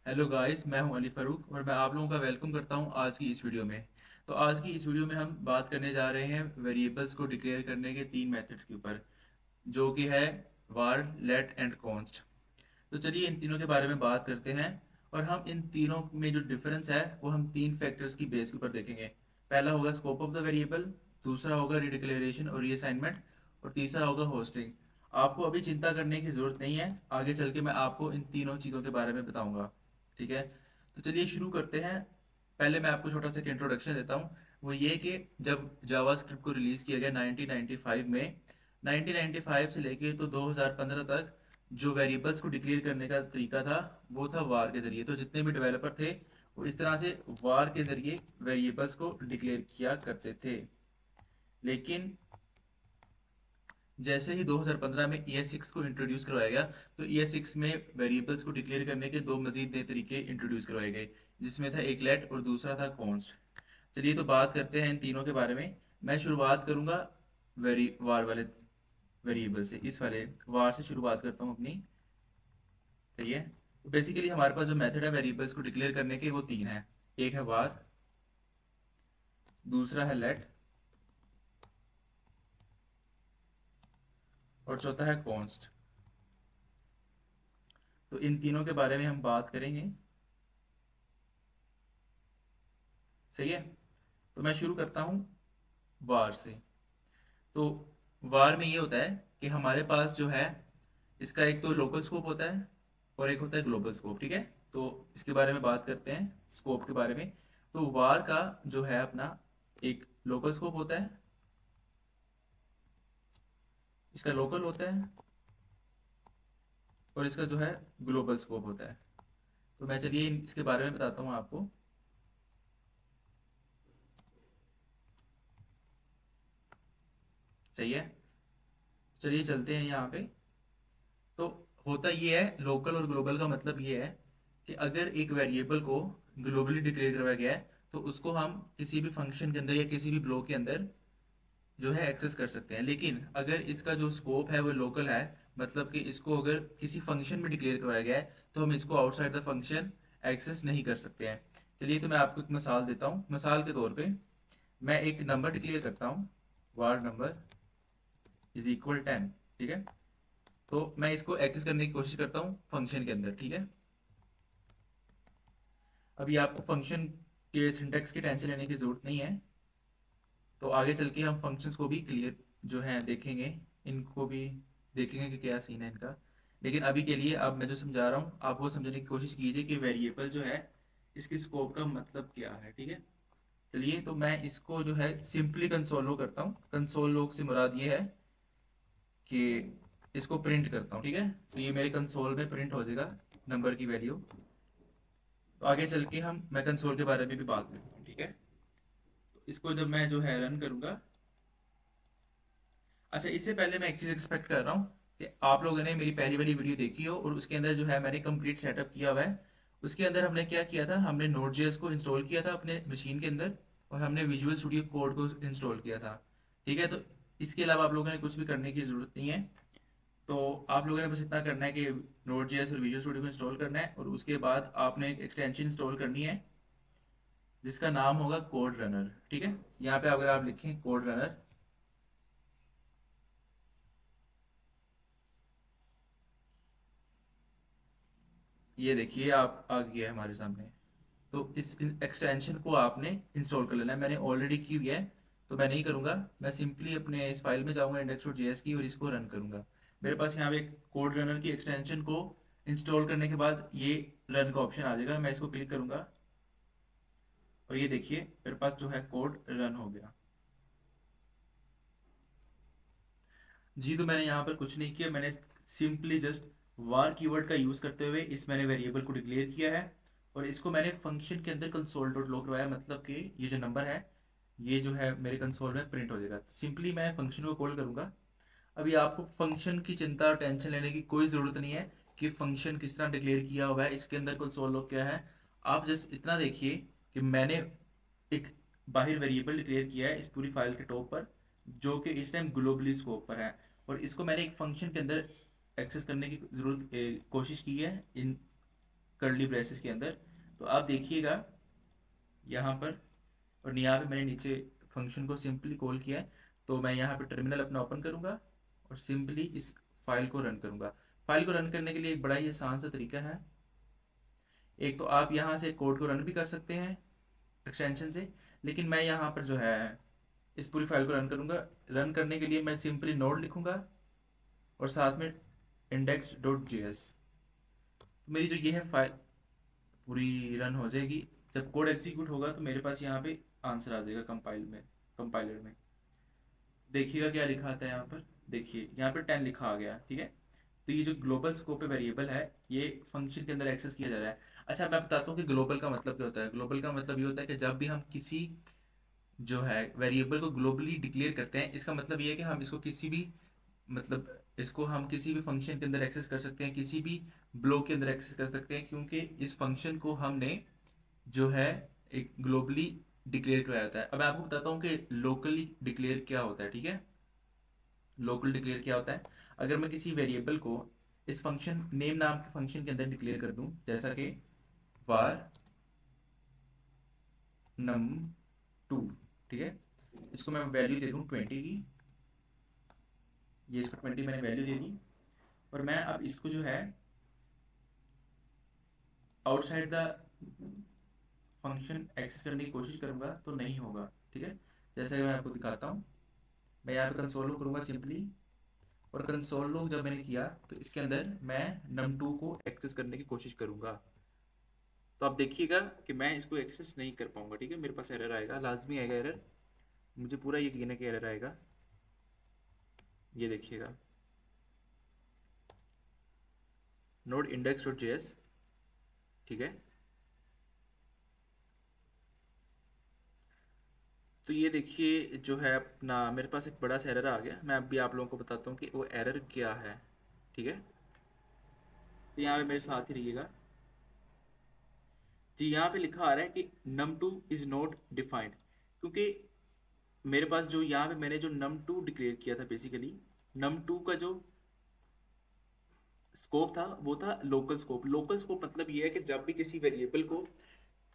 Hello guys, मैं हूं अली फ़ारूक और मैं आप लोगों का वेलकम करता हूं आज की इस वीडियो में। तो आज की इस वीडियो में हम बात करने जा रहे हैं वेरिएबल्स को डिक्लेयर करने के तीन मेथड्स के ऊपर, जो कि है var, let एंड const। तो चलिए इन तीनों के बारे में बात करते हैं और हम इन तीनों में जो डिफरेंस है वो हम तीन फैक्टर्स की बेस के ऊपर देखेंगे। पहला होगा स्कोप ऑफ द वेरिएबल, दूसरा होगा रिडिक्लेरेशन और रीअसाइनमेंट, और तीसरा होगा होस्टिंग। आपको अभी चिंता करने की ज़रूरत नहीं है, आगे चल के मैं आपको इन तीनों चीज़ों के बारे में बताऊंगा। ठीक है, तो चलिए शुरू करते हैं। पहले मैं आपको छोटा सा इंट्रोडक्शन देता हूँ। वो ये कि जब जावास्क्रिप्ट को रिलीज़ किया गया 1995 में, 1995 से लेके तो 2015 तक जो वेरिएबल्स को डिक्लेयर करने का तरीका था वो था वार के ज़रिए। तो जितने भी डेवलपर थे वो इस तरह से वार के ज़रिए वेरिएबल्स को डिक्लेयर किया करते थे। लेकिन जैसे ही 2015 में ES6 को इंट्रोड्यूस करवाया गया, तो ES6 में वेरिएबल्स को डिक्लेयर करने के दो मजीद नए तरीके इंट्रोड्यूस करवाए गए, जिसमें था एक लेट और दूसरा था कॉन्स्ट। चलिए तो बात करते हैं इन तीनों के बारे में। मैं शुरुआत करूंगा वेरी वार वाले वेरिएबल से, इस वाले वार से शुरुआत करता हूँ अपनी। सही है, तो बेसिकली हमारे पास जो मेथड है वेरिएबल्स को डिक्लेयर करने के वो तीन है। एक है वार, दूसरा है लेट और चौथा है कॉन्स्ट। तो इन तीनों के बारे में हम बात करेंगे। सही है, तो मैं शुरू करता हूँ वार से। तो वार में ये होता है कि हमारे पास जो है इसका एक तो लोकल स्कोप होता है और एक होता है ग्लोबल स्कोप। ठीक है, तो इसके बारे में बात करते हैं, स्कोप के बारे में। तो वार का जो है अपना एक लोकल स्कोप होता है, इसका लोकल होता है, और इसका जो है ग्लोबल स्कोप होता है। तो मैं चलिए इसके बारे में बताता हूँ आपको। सही है, चलिए चलते हैं यहाँ पे। तो होता ये है, लोकल और ग्लोबल का मतलब ये है कि अगर एक वेरिएबल को ग्लोबली डिक्लेयर करवाया गया है तो उसको हम किसी भी फंक्शन के अंदर या किसी भी ब्लॉक के अंदर जो है एक्सेस कर सकते हैं। लेकिन अगर इसका जो स्कोप है वो लोकल है, मतलब कि इसको अगर किसी फंक्शन में डिक्लेयर करवाया गया है तो हम इसको आउटसाइड द फंक्शन एक्सेस नहीं कर सकते हैं। चलिए तो मैं आपको एक मिसाल देता हूँ। मिसाल के तौर पे मैं एक नंबर डिक्लेयर करता हूँ, वार नंबर इज इक्वल 10। ठीक है, तो मैं इसको एक्सेस करने की कोशिश करता हूँ फंक्शन के अंदर। ठीक है, अभी आपको फंक्शन के सिंटैक्स की टेंशन लेने की ज़रूरत नहीं है। तो आगे चल के हम फंक्शंस को भी क्लियर जो है देखेंगे, इनको भी देखेंगे कि क्या सीन है इनका। लेकिन अभी के लिए अब मैं जो समझा रहा हूँ आप वो समझने की कोशिश कीजिए कि वेरिएबल जो है इसकी स्कोप का मतलब क्या है। ठीक है, चलिए तो मैं इसको जो है सिंपली कंसोल लॉग करता हूँ। कंसोल लॉग से मुराद ये है कि इसको प्रिंट करता हूँ। ठीक है, तो ये मेरे कंसोल में प्रिंट हो जाएगा नंबर की वैल्यू। तो आगे चल के मैं कंसोल के बारे में भी बात करता हूँ। ठीक है, तो इसको जब मैं जो है रन करूंगा। अच्छा, इससे पहले मैं एक चीज़ एक्सपेक्ट कर रहा हूँ कि आप लोगों ने मेरी पहली वाली वीडियो देखी हो और उसके अंदर जो है मैंने कंप्लीट सेटअप किया हुआ है। उसके अंदर हमने क्या किया था, हमने नोड जेएस को इंस्टॉल किया था अपने मशीन के अंदर, और हमने विजुअल स्टूडियो कोड को इंस्टॉल किया था। ठीक है, तो इसके अलावा आप लोगों ने कुछ भी करने की ज़रूरत नहीं है। तो आप लोगों ने बस इतना करना है कि नोड जेएस और विजुअल स्टूडियो को इंस्टॉल करना है, और उसके बाद आपने एक एक्सटेंशन इंस्टॉल करनी है जिसका नाम होगा कोड रनर। ठीक है, यहाँ पे अगर आप लिखें कोड रनर, ये देखिए आप आ गया है हमारे सामने। तो इस एक्सटेंशन को आपने इंस्टॉल कर लेना है। मैंने ऑलरेडी की हुई है, तो मैं नहीं करूँगा। मैं सिंपली अपने इस फाइल में जाऊँगा index.js की, और इसको रन करूँगा। मेरे पास यहाँ पे कोड रनर की एक्सटेंशन को इंस्टॉल करने के बाद ये रन का ऑप्शन आ जाएगा। मैं इसको क्लिक करूँगा और ये देखिए मेरे पास जो है कोड रन हो गया। जी, तो मैंने यहाँ पर कुछ नहीं किया, मैंने सिंपली जस्ट वार कीवर्ड का यूज़ करते हुए इस मैंने वेरिएबल को डिक्लेयर किया है, और इसको मैंने फंक्शन के अंदर कंसोल डॉट लॉग करवाया, मतलब कि ये जो नंबर है ये जो है मेरे कंसोल में प्रिंट हो जाएगा। सिंपली मैं फंक्शन को कॉल करूँगा। अभी आपको फंक्शन की चिंता और टेंशन लेने की कोई ज़रूरत नहीं है कि फंक्शन किस तरह डिक्लेयर किया हुआ है, इसके अंदर कंसोल लॉग क्या है। आप जस्ट इतना देखिए कि मैंने एक बाहर वेरिएबल डिक्लेयर किया है इस पूरी फाइल के टॉप पर, जो कि इस टाइम ग्लोबली स्कोप पर है, और इसको मैंने एक फंक्शन के अंदर एक्सेस करने की जरूरत कोशिश की है। इन कर्ली ब्रेसेस के अंदर। तो आप देखिएगा यहाँ पर, और यहाँ पे मैंने नीचे फंक्शन को सिंपली कॉल किया है। तो मैं यहाँ पे टर्मिनल अपना ओपन करूँगा और सिंपली इस फाइल को रन करूँगा। फाइल को रन करने के लिए एक बड़ा ही आसान सा तरीका है। एक तो आप यहाँ से कोड को रन भी कर सकते हैं एक्सटेंशन से, लेकिन मैं यहाँ पर जो है इस पूरी फाइल को रन करूँगा। रन करने के लिए मैं सिंपली नोड लिखूँगा और साथ में index.js। तो मेरी जो ये है फाइल पूरी रन हो जाएगी। जब कोड एग्जीक्यूट होगा तो मेरे पास यहाँ पे आंसर आ जाएगा कंपाइलर में। देखिएगा क्या लिखा आता है यहाँ पर। देखिए यहाँ पर 10 लिखा आ गया, ठीक है। तो ये जो ग्लोबल स्कोप वेरिएबल है, ये फंक्शन के अंदर एक्सेस किया जा रहा है। अच्छा, मैं बताता हूँ कि ग्लोबल का मतलब क्या होता है। ग्लोबल का मतलब ये होता है कि जब भी हम किसी जो है वेरिएबल को ग्लोबली डिक्लेयर करते हैं, इसका मतलब ये है कि हम इसको किसी भी मतलब इसको हम किसी भी फंक्शन के अंदर एक्सेस कर सकते हैं, किसी भी ब्लॉक के अंदर एक्सेस कर सकते हैं, क्योंकि इस फंक्शन को हमने जो है एक ग्लोबली डिक्लेयर कराया होता है। अब मैं आपको बताता हूँ कि लोकली डिक्लेयर क्या होता है, ठीक है। लोकल डिक्लेयर क्या होता है। अगर मैं किसी वेरिएबल को इस फंक्शन नेम नाम के फंक्शन के अंदर डिक्लेयर कर दूं, जैसा कि var num2, ठीक है। इसको मैं वैल्यू दे दूं 20 की। ये इसको 20 मैंने वैल्यू दे दी, और मैं अब इसको जो है आउटसाइड द फंक्शन एक्सेस करने की कोशिश करूंगा तो नहीं होगा, ठीक है। जैसे कि मैं आपको दिखाता हूँ, मैं यहाँ पे कंसोल लॉग करूंगा सिंपली, और कंसोल लॉग जब मैंने किया तो इसके अंदर मैं num2 को एक्सेस करने की कोशिश करूंगा। तो आप देखिएगा कि मैं इसको एक्सेस नहीं कर पाऊंगा, ठीक है। मेरे पास एरर आएगा, लाजमी आएगा एरर, मुझे पूरा यकीन है कि एरर आएगा। ये देखिएगा नोड index.js, ठीक है। तो ये देखिए जो है अपना मेरे पास एक बड़ा सा एरर आ गया। मैं अभी आप लोगों को बताता हूँ कि वो एरर क्या है, ठीक है। तो यहाँ पे मेरे साथ ही रहिएगा जी। यहाँ पे लिखा आ रहा है कि num2 इज नॉट डिफाइंड, क्योंकि मेरे पास जो यहाँ पे मैंने जो num2 डिक्लेयर किया था, बेसिकली num2 का जो स्कोप था वो था लोकल स्कोप। लोकल स्कोप मतलब ये है कि जब भी किसी वेरिएबल को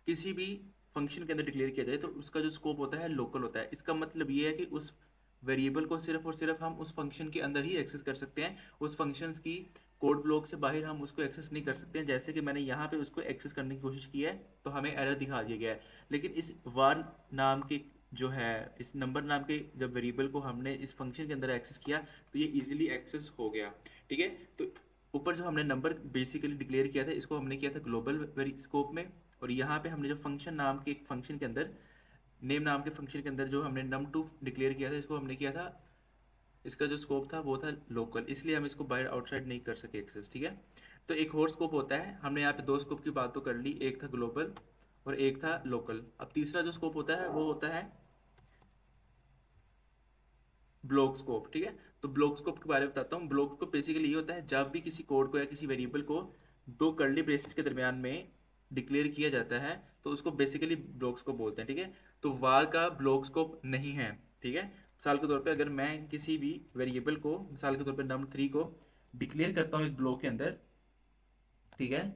किसी भी फंक्शन के अंदर डिक्लेयर किया जाए तो उसका जो स्कोप होता है लोकल होता है। इसका मतलब ये है कि उस वेरिएबल को सिर्फ और सिर्फ हम उस फंक्शन के अंदर ही एक्सेस कर सकते हैं। उस फंक्शन की कोड ब्लॉक से बाहर हम उसको एक्सेस नहीं कर सकते हैं। जैसे कि मैंने यहाँ पे उसको एक्सेस करने की कोशिश की है तो हमें एरर दिखा दिया गया है। लेकिन इस वार नाम के जो है इस नंबर नाम के जब वेरिएबल को हमने इस फंक्शन के अंदर एक्सेस किया तो ये इजीली एक्सेस हो गया, ठीक है। तो ऊपर जो हमने नंबर बेसिकली डिक्लेयर किया था, इसको हमने किया था ग्लोबल स्कोप में। और यहाँ पे हमने जो फंक्शन नाम के एक फंक्शन के अंदर नेम नाम के फंक्शन के अंदर जो हमने num2 डिक्लेयर किया था, इसको हमने किया था, इसका जो स्कोप था वो था लोकल, इसलिए हम इसको बाहर आउटसाइड नहीं कर सके एक्सेस, ठीक है। तो एक और स्कोप होता है, हमने यहाँ पे दो स्कोप की बात तो कर ली, एक था ग्लोबल और एक था लोकल। अब तीसरा जो स्कोप होता है वो होता है ब्लॉक स्कोप, ठीक है। तो ब्लॉक स्कोप के बारे में बताता हूँ। ब्लॉक स्कोप बेसिकली ये होता है जब भी किसी कोड को या किसी वेरिएबल को दो कर्ली ब्रेसेस के दरमियान में डिक्लेयर किया जाता है तो उसको बेसिकली ब्लॉक स्कोप बोलते हैं, ठीक है। तो वार का ब्लॉक स्कोप नहीं है, ठीक है। मिसाल के तौर पे अगर मैं किसी भी वेरिएबल को मिसाल के तौर पे num3 को डिक्लेयर करता हूँ एक ब्लॉक के अंदर, ठीक है,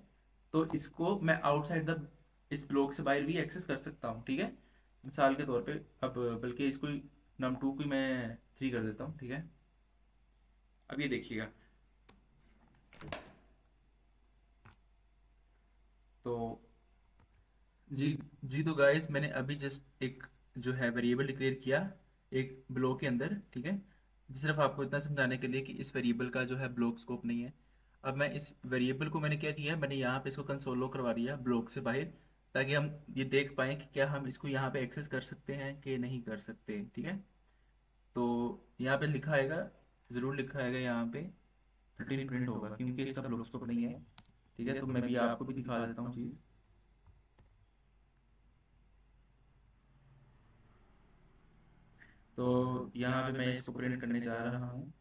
तो इसको मैं आउटसाइड द इस ब्लॉक से बाहर भी एक्सेस कर सकता हूँ, ठीक है। मिसाल के तौर पे अब बल्कि इसको num2 को मैं 3 कर देता हूँ, ठीक है। अब ये देखिएगा तो जी जी। तो गाइस मैंने अभी जस्ट एक जो है वेरिएबल डिक्लेयर किया एक ब्लॉक के अंदर, ठीक है। सिर्फ आपको इतना समझाने के लिए कि इस वेरिएबल का जो है ब्लॉक स्कोप नहीं है। अब मैं इस वेरिएबल को मैंने क्या किया है, मैंने यहाँ पे इसको कंसोल लॉग करवा दिया ब्लॉक से बाहर, ताकि हम ये देख पाएँ कि क्या हम इसको यहाँ पे एक्सेस कर सकते हैं कि नहीं कर सकते, ठीक है। तो यहाँ पे लिखा आएगा, ज़रूर लिखा आएगा यहाँ पे 13 प्रिंट होगा क्योंकि इसका ब्लॉक स्कोप नहीं है, ठीक है। तो मैं भी आपको भी दिखा देता हूँ चीज़। तो यहाँ पे मैं इसको प्रिंट करने जा रहा हूँ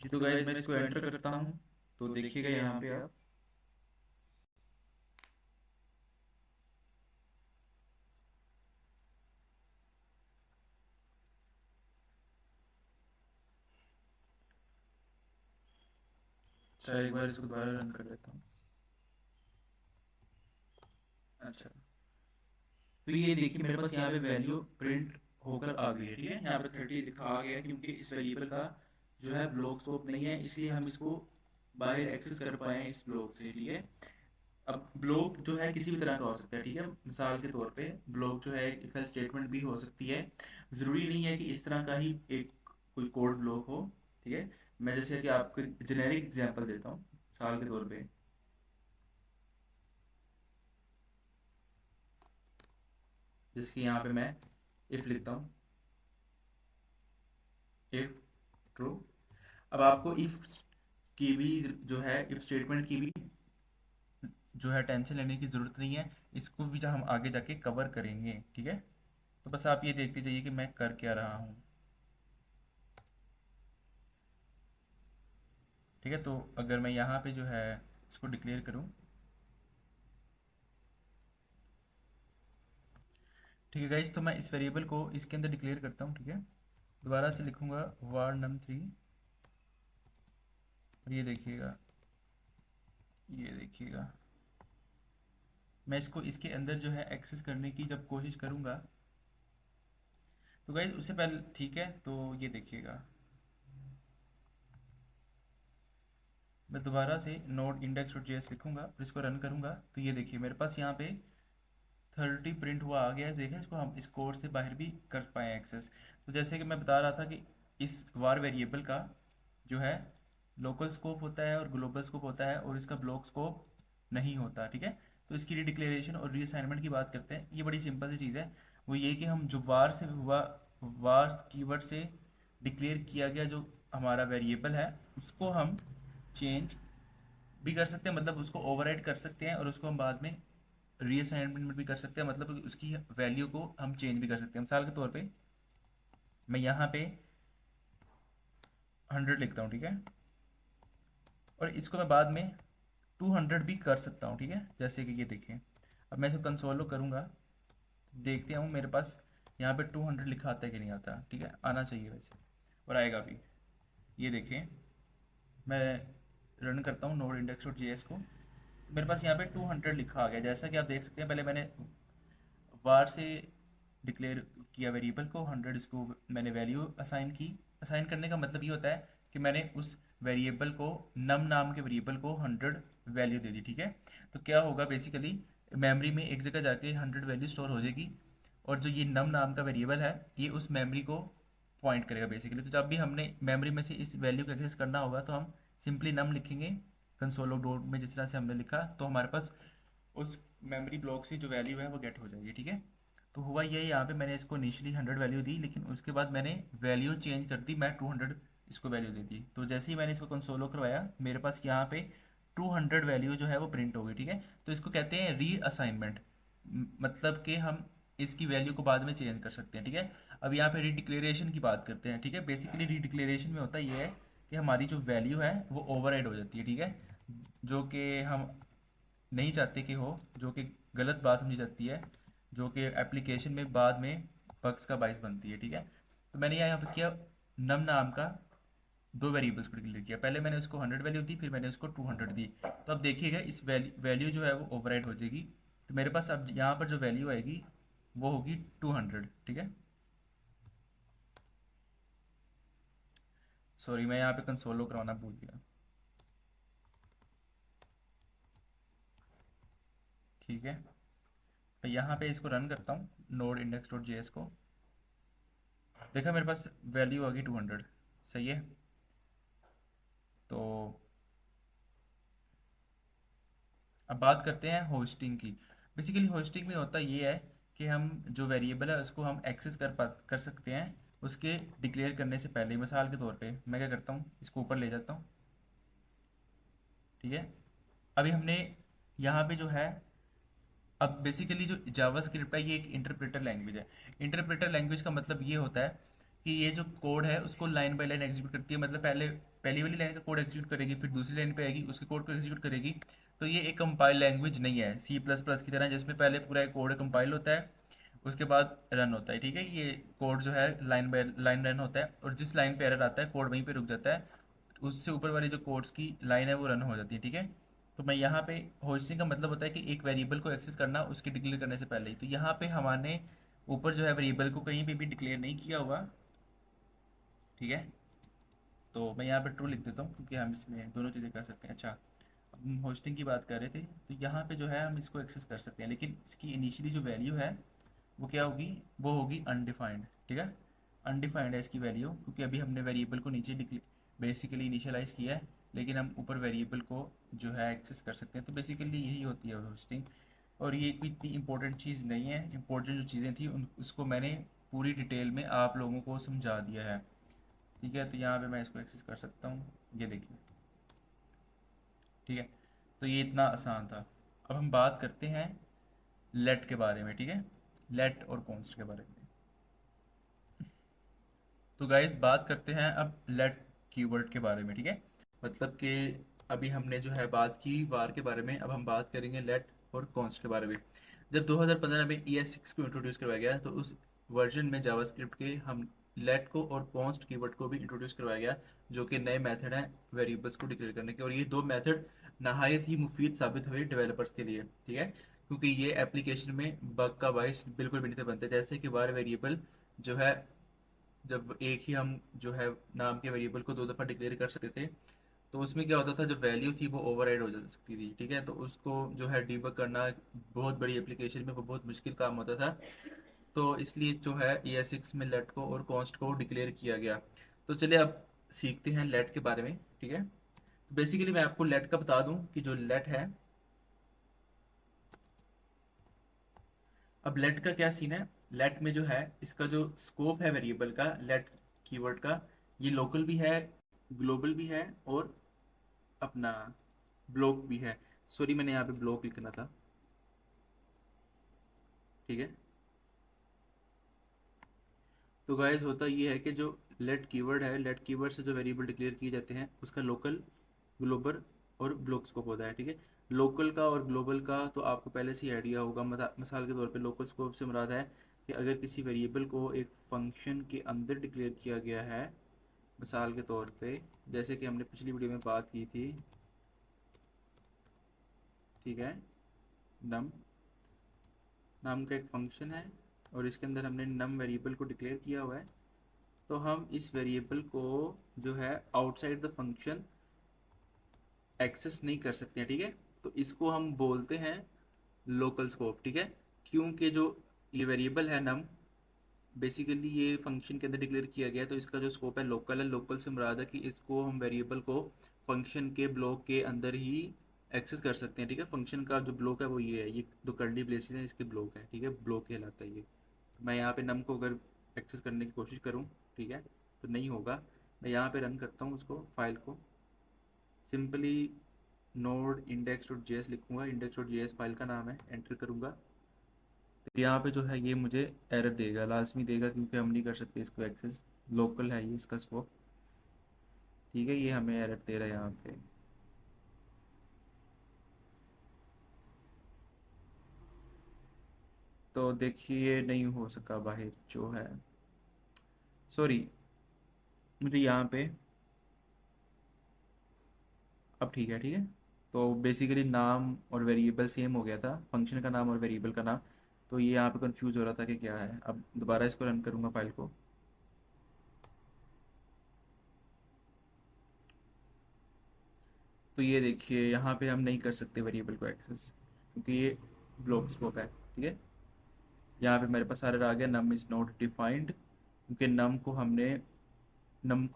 जी। तो गाइज मैं इसको एंटर करता हूँ तो देखिएगा यहाँ पे आप अच्छा, एक बार इसको दोबारा रन कर लेता हूँ। अच्छा, तो ये देखिए मेरे पास यहाँ पे वैल्यू प्रिंट होकर आ गई है। ठीक है, यहाँ पे 30 लिखा आ गया है, क्योंकि इस वेरिएबल का जो है ब्लॉक स्कोप नहीं है, इसलिए हम इसको बाहर एक्सेस कर पाए हैं इस ब्लॉक से। ठीक है, अब ब्लॉक जो है किसी भी तरह का हो सकता है। ठीक है, मिसाल के तौर पे ब्लॉक जो है इफ एल्स स्टेटमेंट भी हो सकती है। ज़रूरी नहीं है कि इस तरह का ही एक कोई कोड ब्लॉक हो। ठीक है, मैं जैसे कि आपको जेनेरिक एग्जांपल देता हूँ मिसाल के तौर पे। जैसे कि यहाँ पे मैं इफ़ लिखता हूँ, इफ़ ट्रू। अब आपको इफ़ की भी जो है इफ़ स्टेटमेंट की भी जो है टेंशन लेने की ज़रूरत नहीं है। इसको भी जो हम आगे जाके कवर करेंगे। ठीक है, तो बस आप ये देखते जाइए कि मैं कर क्या रहा हूँ। ठीक है, तो अगर मैं यहाँ पे जो है इसको डिक्लेयर करूँ, ठीक है गाइस, तो मैं इस वेरिएबल को इसके अंदर डिक्लेयर करता हूँ। ठीक है, दोबारा से लिखूँगा var num3, और ये देखिएगा मैं इसको इसके अंदर जो है एक्सेस करने की जब कोशिश करूँगा, तो गाइस उससे पहले ठीक है, तो ये देखिएगा मैं दोबारा से नोड इंडेक्स डॉट जेएस लिखूँगा और इसको रन करूँगा, तो ये देखिए मेरे पास यहाँ पे 30 प्रिंट हुआ आ गया है। देखें, इसको हम इस कोड से बाहर भी कर पाए एक्सेस। तो जैसे कि मैं बता रहा था कि इस वार वेरिएबल का जो है लोकल स्कोप होता है और ग्लोबल स्कोप होता है, और इसका ब्लॉक स्कोप नहीं होता। ठीक है, तो इसकी रीडिक्लेरेशन और रीअसाइनमेंट की बात करते हैं। ये बड़ी सिंपल सी चीज़ है। वो ये कि हम जो वार से हुआ, वार कीवर्ड से डिक्लेयर किया गया जो हमारा वेरिएबल है, उसको हम चेंज भी कर सकते हैं, मतलब उसको ओवरराइड कर सकते हैं, और उसको हम बाद में रीअसाइनमेंट भी कर सकते हैं, मतलब उसकी वैल्यू को हम चेंज भी कर सकते हैं। मिसाल के तौर पे मैं यहाँ पे 100 लिखता हूँ। ठीक है, और इसको मैं बाद में 200 भी कर सकता हूँ। ठीक है, जैसे कि ये देखें, अब मैं इसको कंसोलो करूँगा, देखते हूँ मेरे पास यहाँ पे 200 लिखा आता है कि नहीं आता। ठीक है, आना चाहिए वैसे, और आएगा भी। ये देखें, मैं रन करता हूँ नोड इंडेक्स डॉट जेएस को, तो मेरे पास यहाँ पे 200 लिखा आ गया। जैसा कि आप देख सकते हैं, पहले मैंने वार से डिक्लेयर किया वेरिएबल को 100, इसको मैंने वैल्यू असाइन की। असाइन करने का मतलब ये होता है कि मैंने उस वेरिएबल को, नम नाम के वेरिएबल को 100 वैल्यू दे दी। ठीक है, तो क्या होगा बेसिकली, मेमोरी में एक जगह जाके 100 वैल्यू स्टोर हो जाएगी, और जो ये नम नाम का वेरिएबल है ये उस मेमोरी को पॉइंट करेगा बेसिकली। तो जब भी हमने मेमोरी में से इस वैल्यू को एक्सेस करना होगा, तो हम सिंपली नम लिखेंगे कंसोल लॉग डॉट में, जिस तरह से हमने लिखा, तो हमारे पास उस मेमोरी ब्लॉक से जो वैल्यू है वो गेट हो जाएगी। ठीक है, तो हुआ ये, यहाँ पे मैंने इसको इनिशियली 100 वैल्यू दी, लेकिन उसके बाद मैंने वैल्यू चेंज कर दी, मैं 200 इसको वैल्यू दे दी। तो जैसे ही मैंने इसको कंसोलो करवाया, मेरे पास यहाँ पे 200 वैल्यू जो है वो प्रिंट हो गई। ठीक है, तो इसको कहते हैं री असाइनमेंट, मतलब कि हम इसकी वैल्यू को बाद में चेंज कर सकते हैं। ठीक है, अब यहाँ पे रीडिक्लेरेशन की बात करते हैं। ठीक है, बेसिकली रीडिक्लेरेशन में होता ये है कि हमारी जो वैल्यू है वो ओवरराइड हो जाती है। ठीक है, जो कि हम नहीं चाहते कि हो, जो कि गलत बात समझी जाती है, जो कि एप्लीकेशन में बाद में बग्स का बायस बनती है। ठीक है, तो मैंने यहाँ पे किया, नम नाम का दो वेरिएबल्स को डिक्लेयर किया। पहले मैंने उसको 100 वैल्यू दी, फिर मैंने उसको 200 दी। तो अब देखिएगा इस वैल्यू जो है वो ओवरराइड हो जाएगी। तो मेरे पास अब यहाँ पर जो वैल्यू आएगी वो होगी 200। ठीक है, सॉरी मैं यहाँ पे कंसोलो करवाना भूल गया। ठीक है, मैं यहाँ पे इसको रन करता हूँ नोड इंडेक्स डॉट जेएस को। देखा, मेरे पास वैल्यू आ गई 200। सही है, तो अब बात करते हैं होस्टिंग की। बेसिकली होस्टिंग में होता ये है कि हम जो वेरिएबल है उसको हम एक्सेस कर सकते हैं उसके डिक्लेयर करने से पहले। मिसाल के तौर पे मैं क्या करता हूँ, इसको ऊपर ले जाता हूँ। ठीक है, अभी हमने यहाँ पे जो है, अब बेसिकली जो जावास्क्रिप्ट है ये एक इंटरप्रेटर लैंग्वेज है। इंटरप्रेटर लैंग्वेज का मतलब ये होता है कि ये जो कोड है उसको लाइन बाय लाइन एग्जीक्यूट करती है, मतलब पहले पहली वाली लाइन का कोड एग्जीक्यूट करेगी, फिर दूसरी लाइन पे आएगी उसके कोड को एग्जीक्यूट करेगी। तो ये एक कंपाइल लैंग्वेज नहीं है सी प्लस प्लस की तरह, जिसमें पहले पूरा एक कोड कंपाइल होता है उसके बाद रन होता है। ठीक है, ये कोड जो है लाइन बाय लाइन रन होता है, और जिस लाइन पे एरर आता है कोड वहीं पे रुक जाता है। उससे ऊपर वाली जो कोड्स की लाइन है वो रन हो जाती है, ठीक है। तो मैं यहाँ पे होस्टिंग का मतलब होता है कि एक वेरिएबल को एक्सेस करना उसकी डिक्लेयर करने से पहले ही। तो यहाँ पे हमारे ऊपर जो है वेरिएबल को कहीं पे भी डिक्लेयर नहीं किया हुआ, ठीक है। तो मैं यहाँ पे ट्रू लिख देता हूँ क्योंकि हम इसमें दोनों चीज़ें कर सकते हैं। अच्छा, अब हम होस्टिंग की बात कर रहे थे, तो यहाँ पे जो है हम इसको एक्सेस कर सकते हैं, लेकिन इसकी इनिशियली जो वैल्यू है वो क्या होगी, वो होगी अनडिफाइंड, ठीक है। अनडिफाइंड है इसकी वैल्यू, क्योंकि अभी हमने वेरिएबल को नीचे बेसिकली इनिशियलाइज किया है, लेकिन हम ऊपर वेरिएबल को जो है एक्सेस कर सकते हैं। तो बेसिकली यही होती है होस्टिंग। और ये कोई इतनी इंपॉर्टेंट चीज़ नहीं है। इंपॉर्टेंट जो चीज़ें थी उन उसको मैंने पूरी डिटेल में आप लोगों को समझा दिया है, ठीक है। तो यहाँ पे मैं इसको एक्सेस कर सकता हूँ, ये देखिए, ठीक है। तो ये इतना आसान था। अब हम बात करते हैं लेट के बारे में, ठीक है, लेट और कॉन्स्ट के बारे में। तो गाइस बात करते हैं अब लेट कीवर्ड के बारे में, ठीक है। मतलब कि अभी हमने जो है बात की वार के बारे में, अब हम बात करेंगे लेट और कॉन्स्ट के बारे में। जब 2015 में ES6 को इंट्रोड्यूस करवाया गया तो उस वर्जन में जावास्क्रिप्ट के हम लेट को और कॉन्स्ट कीवर्ड को भी इंट्रोड्यूस करवाया गया, जो कि नए मेथड हैं वेरिएबल्स को डिक्लेयर करने के। और ये दो मेथड नहायत ही मुफीद साबित हुए डेवलपर्स के लिए, ठीक है, क्योंकि ये एप्लीकेशन में बग का बाइस बिल्कुल भी नहीं थे बनते। जैसे कि वार वेरिएबल जो है, जब एक ही हम जो है नाम के वेरिएबल को दो दफ़ा डिक्लेयर कर सकते थे, तो उसमें क्या होता था, जो वैल्यू थी वो ओवरराइड हो जा सकती थी, ठीक है। तो उसको जो है डीबग करना बहुत बड़ी एप्लीकेशन में वो बहुत मुश्किल काम होता था। तो इसलिए जो है ES6 में लेट को और कॉन्स्ट को डिक्लेयर किया गया। तो चलिए अब सीखते हैं लेट के बारे में, ठीक है। तो बेसिकली मैं आपको लेट का बता दूं कि जो लेट है, अब लेट का क्या सीन है। लेट में जो है इसका जो स्कोप है वेरिएबल का, लेट कीवर्ड का, ये लोकल भी है, ग्लोबल भी है, और अपना ब्लॉक भी है। सॉरी, मैंने यहाँ पे ब्लॉक लिखना था, ठीक है। तो गाइस होता ये है कि जो लेट कीवर्ड है, लेट कीवर्ड से जो वेरिएबल डिक्लेयर किए जाते हैं उसका लोकल, ग्लोबल और ब्लॉक स्कोप होता है, ठीक है। लोकल का और ग्लोबल का तो आपको पहले से ही आइडिया होगा। मिसाल के तौर पे लोकल स्कोप से मुराद है कि अगर किसी वेरिएबल को एक फंक्शन के अंदर डिक्लेयर किया गया है, मिसाल के तौर पे जैसे कि हमने पिछली वीडियो में बात की थी, ठीक है, नम नाम का एक फंक्शन है और इसके अंदर हमने नम वेरिएबल को डिक्लेयर किया हुआ है, तो हम इस वेरिएबल को जो है आउटसाइड द फंक्शन एक्सेस नहीं कर सकते हैं, ठीक है। तो इसको हम बोलते हैं लोकल स्कोप, ठीक है। क्योंकि जो ये वेरिएबल है नम, बेसिकली ये फंक्शन के अंदर डिक्लेयर किया गया है, तो इसका जो स्कोप है लोकल है। लोकल से मुराद है कि इसको हम वेरिएबल को फंक्शन के ब्लॉक के अंदर ही एक्सेस कर सकते हैं, ठीक है। फंक्शन का जो ब्लॉक है वो ये है, ये दो कर्ली ब्रेसेस हैं, इसके ब्लॉक है, ठीक है, ब्लॉक कहलाता है ये। मैं यहाँ पे नम को अगर एक्सेस करने की कोशिश करूँ, ठीक है, तो नहीं होगा। मैं यहाँ पे रन करता हूँ उसको, फाइल को, simply node index dot JS लिखूँगा, इंडेक्स डॉट जेएस फाइल का नाम है, एंटर करूँगा। तो यहाँ पे जो है ये मुझे एरर देगा, लाजमी देगा, क्योंकि हम नहीं कर सकते इसको एक्सेस, लोकल है ये इसका स्कोप, ठीक है। ये हमें एरर दे रहा है यहाँ पे। तो देखिए नहीं हो सका बाहर जो है, सॉरी, मुझे यहाँ पे, अब ठीक है, ठीक है। तो बेसिकली नाम और वेरिएबल सेम हो गया था, फंक्शन का नाम और वेरिएबल का नाम। तो ये यहाँ पे कंफ्यूज हो रहा था कि क्या है। अब दोबारा इसको रन करूँगा फाइल को। तो ये देखिए यहाँ पे हम नहीं कर सकते वेरिएबल को एक्सेस, क्योंकि ये ब्लॉक स्कोप है, ठीक है। यहाँ पे मेरे पास एरर आ गया, नम इज़ नॉट डिफाइंड, क्योंकि नम को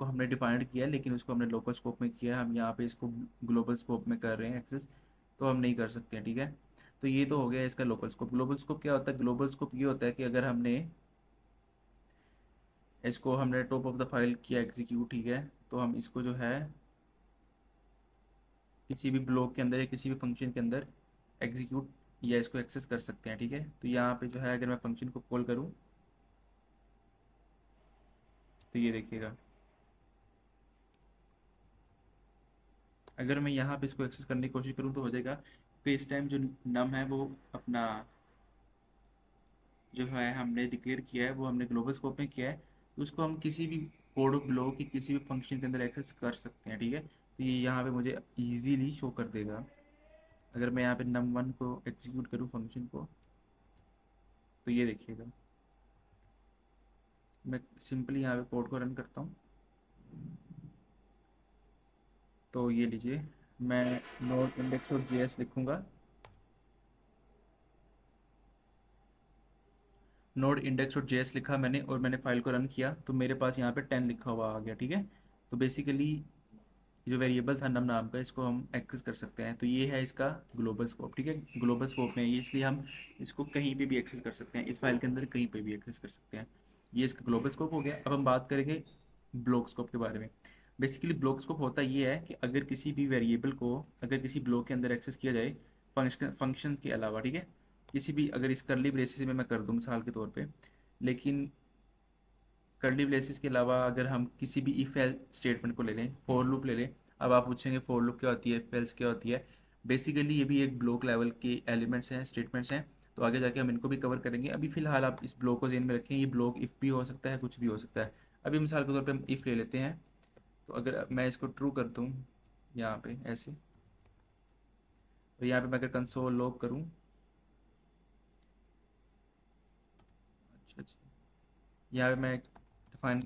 हमने डिफाइंड किया है, लेकिन उसको हमने लोकल स्कोप में किया है। हम यहाँ पे इसको ग्लोबल स्कोप में कर रहे हैं एक्सेस, तो हम नहीं कर सकते हैं, ठीक है। तो ये तो हो गया इसका लोकल स्कोप। ग्लोबल स्कोप क्या होता है, ग्लोबल स्कोप ये होता है कि अगर हमने टॉप ऑफ द फाइल किया एग्जीक्यूट, ठीक है, तो हम इसको जो है किसी भी ब्लॉक के अंदर या किसी भी फंक्शन के अंदर एग्जीक्यूट या इसको एक्सेस कर सकते हैं, ठीक है। तो यहाँ पे जो है अगर मैं फंक्शन को कॉल करूँ, तो ये देखिएगा, अगर मैं यहाँ पे इसको एक्सेस करने की कोशिश करूँ तो हो जाएगा, क्योंकि इस टाइम जो नम है वो अपना जो है हमने डिक्लेयर किया है वो हमने ग्लोबल स्कोप में किया है। तो उसको हम किसी भी कोड ऑफ ब्लॉक की किसी भी फंक्शन के अंदर एक्सेस कर सकते हैं, ठीक है। तो ये यहाँ पे मुझे इजीली शो कर देगा। अगर मैं यहाँ पे num1 को एग्जीक्यूट करूँ फंक्शन को, तो ये देखिएगा, मैं सिंपली यहाँ पे कोड को रन करता हूँ। तो ये लीजिए, मैं नोड इंडेक्स डॉट जेएस लिखूँगा, नोड इंडेक्स डॉट जेएस लिखा मैंने और मैंने फाइल को रन किया, तो मेरे पास यहाँ पे 10 लिखा हुआ आ गया, ठीक है। तो बेसिकली जो वेरिएबल था नम नाम का, इसको हम एक्सेस कर सकते हैं। तो ये है इसका ग्लोबल स्कोप, ठीक है। ग्लोबल स्कोप में ये, इसलिए हम इसको कहीं पे भी एक्सेस कर सकते हैं, इस फाइल के अंदर कहीं पे भी एक्सेस कर सकते हैं। ये इसका ग्लोबल स्कोप हो गया। अब हम बात करेंगे ब्लॉक स्कोप के बारे में। बेसिकली ब्लॉक स्कोप होता ये है कि अगर किसी भी वेरिएबल को अगर किसी ब्लॉक के अंदर एक्सेस किया जाए फंक्शन के अलावा, ठीक है, किसी भी, अगर इस करली ब्रेसिस में मैं कर दूँ मिसाल के तौर पे, लेकिन कर्ली ब्रेसिस के अलावा अगर हम किसी भी इफ एल स्टेटमेंट को ले लें, फॉर लूप ले लें। अब आप पूछेंगे फॉर लूप क्या होती है, इफ एल्स क्या होती है। बेसिकली ये भी एक ब्लॉक लेवल के एलिमेंट्स हैं, स्टेटमेंट्स हैं। तो आगे जाके हम इनको भी कवर करेंगे। अभी फिलहाल आप इस ब्लॉक को ज़हन में रखें, ये ब्लॉक इफ़ भी हो सकता है, कुछ भी हो सकता है। अभी मिसाल के तौर पे हम इफ़ ले लेते हैं। तो अगर मैं इसको ट्रू कर दूँ यहाँ पे ऐसे, तो यहाँ पे मैं अगर कंसोल लॉग करूँ, अच्छा अच्छा, यहाँ पे मैं डिफाइन,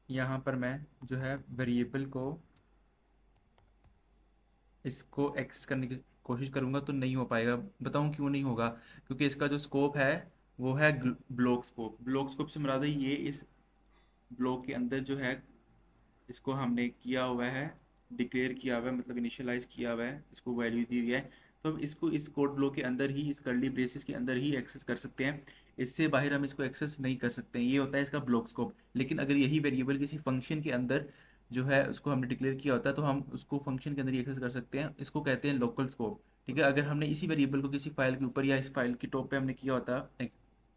यहाँ पर मैं जो है वेरिएबल को, इसको एक्सेस करने की कोशिश करूँगा तो नहीं हो पाएगा। बताऊँ क्यों नहीं होगा? क्योंकि इसका जो स्कोप है वो है ब्लॉक स्कोप। ब्लॉक स्कोप से मुराद है ये इस ब्लॉक के अंदर जो है, इसको हमने किया हुआ है, डिक्लेयर किया हुआ है, मतलब इनिशियलाइज किया हुआ है, इसको वैल्यू दी हुई है। तो हम इसको इस कोड ब्लॉक के अंदर ही, इस कर्ली ब्रेसेस के अंदर ही एक्सेस कर सकते हैं। इससे बाहर हम इसको एक्सेस नहीं कर सकते हैं। ये होता है इसका ब्लॉक स्कोप। लेकिन अगर यही वेरिएबल किसी फंक्शन के अंदर जो है उसको हमने डिक्लेयर किया होता है, तो हम उसको फंक्शन के अंदर ही एक्सेस कर सकते हैं। इसको कहते हैं लोकल स्कोप, ठीक है। अगर हमने इसी वेरिएबल को किसी फाइल के ऊपर या इस फाइल के टॉप पे हमने किया होता,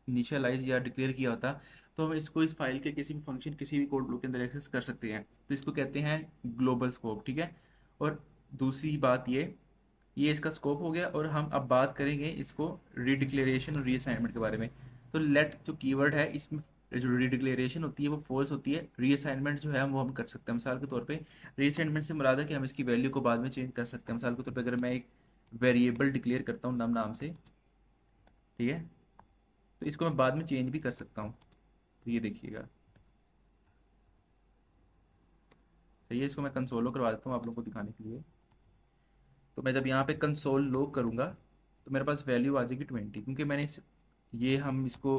इनिशियलाइज या डिक्लेयर किया होता, तो हम इसको इस फाइल के किसी भी फंक्शन, किसी भी कोड ब्लॉक के अंदर एक्सेस कर सकते हैं। तो इसको कहते हैं ग्लोबल स्कोप, ठीक है। और दूसरी बात ये इसका स्कोप हो गया। और हम अब बात करेंगे इसको रीडिक्लेरेशन और रीअसाइनमेंट के बारे में। तो लेट जो कीवर्ड है, इसमें जो रीडिक्लेरेशन होती है वो फॉल्स होती है, रीअसाइनमेंट जो है वो हम कर सकते हैं। मिसाल के तौर पे रीअसाइनमेंट से मुराद है कि हम इसकी वैल्यू को बाद में चेंज कर सकते हैं। मिसाल के तौर पे अगर मैं एक वेरिएबल डिक्लेयर करता हूँ नम नाम से, ठीक है, तो इसको मैं बाद में चेंज भी कर सकता हूँ। तो ये देखिएगा, सही है। इसको मैं कंसोल करवा देता हूँ आप लोगों को दिखाने के लिए। तो मैं जब यहाँ पे कंसोल लॉग करूँगा, तो मेरे पास वैल्यू आ जाएगी 20, क्योंकि मैंने ये हम इसको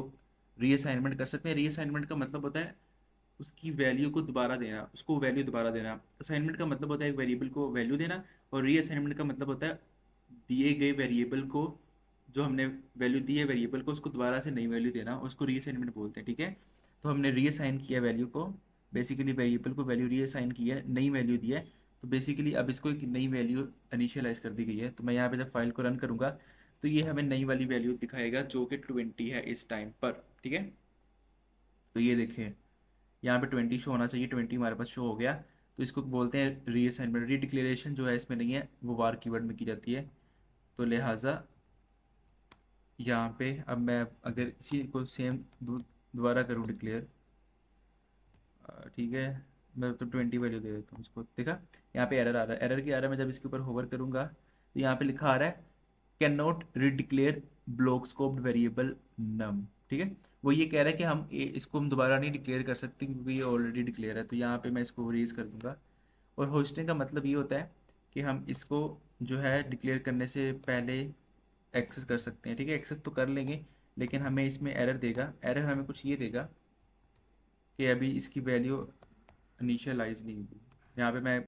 रीअसाइनमेंट कर सकते हैं। रीअसाइनमेंट का मतलब होता है उसकी वैल्यू को दोबारा देना, उसको वैल्यू दोबारा देना। असाइनमेंट का मतलब होता है एक वेरिएबल को वैल्यू देना, और रीअसाइनमेंट का मतलब होता है दिए गए वेरिएबल को, जो हमने वैल्यू दी है वेरिएबल को, उसको दोबारा से नई वैल्यू देना, उसको रीअसाइनमेंट बोलते हैं, ठीक है। तो हमने रीअसाइन किया वैल्यू को, बेसिकली वेरिएबल को वैल्यू रीअसाइन की है, नई वैल्यू दी है। तो बेसिकली अब इसको एक नई वैल्यू इनिशियलाइज कर दी गई है। तो मैं यहाँ पे जब फाइल को रन करूँगा, तो ये हमें नई वाली वैल्यू दिखाएगा जो कि 20 है इस टाइम पर, ठीक है। तो ये देखें, यहाँ पे 20 शो होना चाहिए, 20 हमारे पास शो हो गया। तो इसको बोलते हैं रीअसाइनमेंट। रीडिक्लेरेशन जो है इसमें नहीं है, वो वार कीवर्ड में की जाती है। तो लिहाजा यहाँ पे अब मैं अगर इसी को सेम दोबारा करूँ डिक्लेयर, ठीक है, मैं तो 20 वैल्यू दे देता हूँ इसको। देखा यहाँ पे एरर आ रहा है। एरर क्या आ रहा है? मैं जब इसके ऊपर होवर करूँगा, तो यहाँ पे लिखा आ रहा है can not redeclare block scoped variable num, ठीक है। वो ये कह रहा है कि हम इसको हम दोबारा नहीं डिक्लेयर कर सकते क्योंकि ये ऑलरेडी डिक्लेयर है। तो यहाँ पे मैं इसको रेज कर दूंगा। और होस्टिंग का मतलब ये होता है कि हम इसको जो है डिक्लेयर करने से पहले एक्सेस कर सकते हैं, ठीक है। एक्सेस तो कर लेंगे, लेकिन हमें इसमें एरर देगा। एरर हमें कुछ ये देगा कि अभी इसकी वैल्यू इनिशियलाइज नहीं हुई। यहाँ पे मैं